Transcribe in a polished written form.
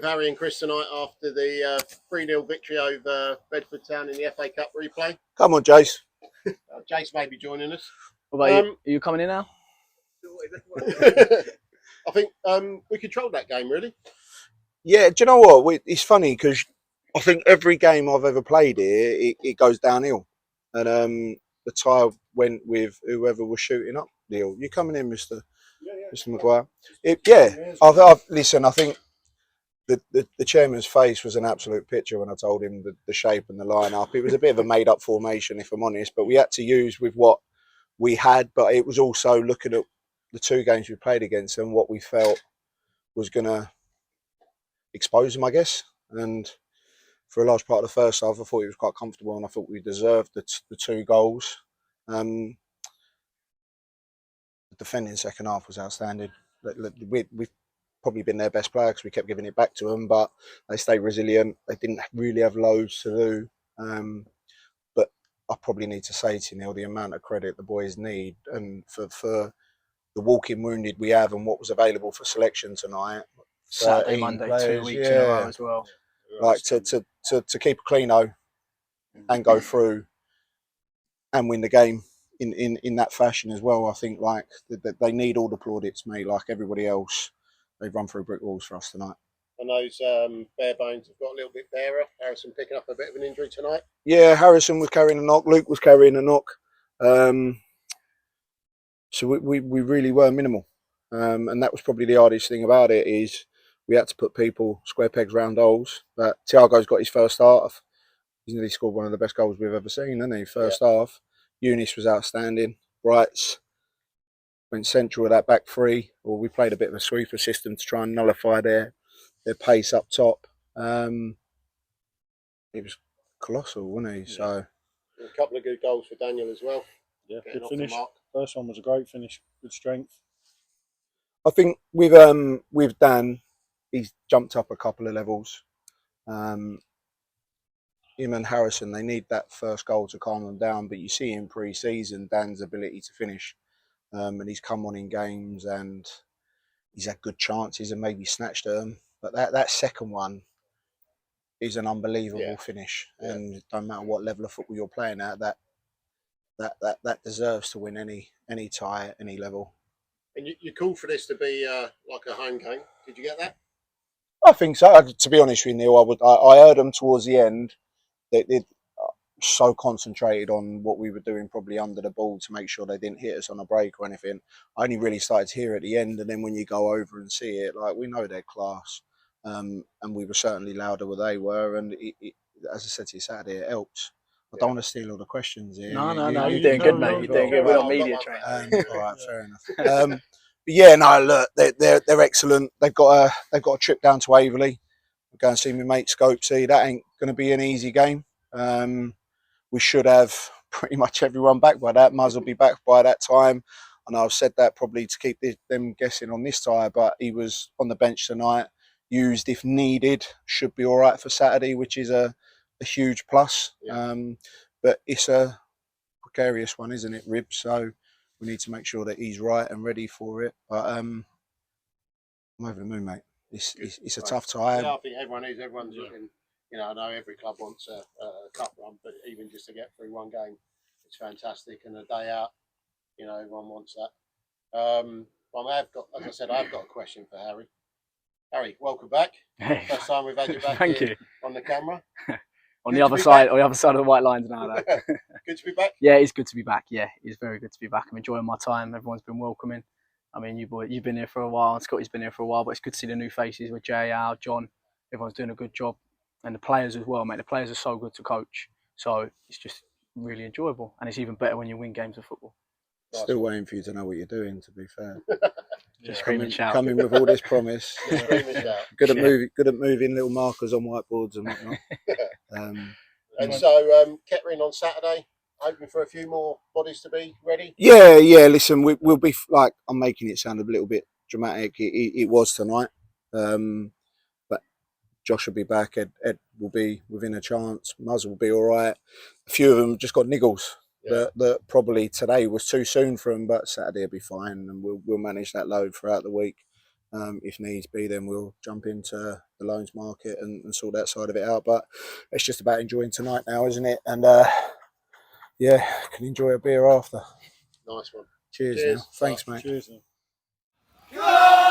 with Harry and Chris tonight after the 3-0 victory over Bedford Town in the FA Cup replay. Come on, Jace. Jace may be joining us. What about you? Are you coming in now? I think we controlled that game, really. Yeah, do you know what? It's funny because I think every game I've ever played here, it goes downhill. And the tie went with whoever was shooting up the hill. You coming in, Mr. Maguire? Listen, I think the chairman's face was an absolute picture when I told him the shape and the line-up. It was a bit of a made-up formation, if I'm honest, but we had to use with what we had. But it was also looking at the two games we played against and what we felt was going to expose them, I guess. And for a large part of the first half, I thought he was quite comfortable, and I thought we deserved the 2 goals. The defending second half was outstanding. We've probably been their best player because we kept giving it back to them, but they stayed resilient. They didn't really have loads to do. But I probably need to say to Neil the amount of credit the boys need, and for the walking wounded we have and what was available for selection tonight. Saturday, Monday, players, 2 weeks in a row as well. Like to keep a cleano and go through and win the game in that fashion as well. I think like that they need all the plaudits, mate. Like everybody else, they've run through brick walls for us tonight. And those bare bones have got a little bit barer. Harrison picking up a bit of an injury tonight. Yeah, Harrison was carrying a knock. Luke was carrying a knock. So we really were minimal. And that was probably the hardest thing about it is we had to put people square pegs round holes. But Thiago's got his first half. He's nearly scored one of the best goals we've ever seen, hasn't he? First half. Eunice was outstanding. Brights went central with that back 3. Or we played a bit of a sweeper system to try and nullify their pace up top. It was colossal, wasn't he? Yeah. So a couple of good goals for Daniel as well. Yeah, good finish. First one was a great finish, good strength. I think with Dan, he's jumped up a couple of levels. Him and Harrison, they need that first goal to calm them down. But you see in pre-season Dan's ability to finish, and he's come on in games and he's had good chances and maybe snatched them. But that second one is an unbelievable finish, and it don't matter what level of football you're playing at, that deserves to win any tie at any level. And you called for this to be like a home game. Did you get that? I think so. To be honest with you, Neil, I heard them towards the end. They're so concentrated on what we were doing, probably under the ball, to make sure they didn't hit us on a break or anything. I only really started to hear at the end, and then when you go over and see it, like we know their class, and we were certainly louder than they were. And as I said to you Saturday, it helps. I don't want to steal all the questions here. No, you're doing good, mate. You're doing good. We're not media trained. All right, fair enough. But yeah, no, look, they're excellent. They've got a trip down to Aveley. We'll go and see my mate Scopesy. That ain't going to be an easy game. We should have pretty much everyone back by that. Muzz will be back by that time. I know I've said that probably to keep them guessing on this tie, but he was on the bench tonight, used if needed, should be all right for Saturday, which is a huge plus. But it's a precarious one, isn't it, Rib? So we need to make sure that he's right and ready for it. But I'm over the moon, mate. It's a tough time. Yeah, I think everyone's looking. You know, I know every club wants a cup run, but even just to get through one game, it's fantastic. And a day out, you know, everyone wants that. Well, I've got a question for Harry. Harry, welcome back. Hey. First time we've had you back Thank you. on the camera. On the other side of the white lines now. Though. Good to be back. Yeah, it's good to be back. Yeah, it's very good to be back. I'm enjoying my time. Everyone's been welcoming. I mean, you've been here for a while, and Scotty's been here for a while, but it's good to see the new faces with Jay, Al, John. Everyone's doing a good job, and the players as well, mate. The players are so good to coach, so it's just really enjoyable, and it's even better when you win games of football. Still waiting for you to know what you're doing, to be fair. Just scream and shout. Coming with all this promise. Scream and shout. Good at moving little markers on whiteboards and whatnot. And so Kettering on Saturday, hoping for a few more bodies to be ready. Yeah. Listen, we'll be like, I'm making it sound a little bit dramatic. It was tonight, but Josh will be back. Ed will be within a chance. Muzz will be all right. A few of them just got niggles. That probably today was too soon for them, but Saturday will be fine, and we'll manage that load throughout the week. If needs be, then we'll jump into the loans market and sort that side of it out. But it's just about enjoying tonight now, isn't it? And yeah, can enjoy a beer after. Nice one. Cheers. Cheers. Now. Thanks, mate. Cheers. Now.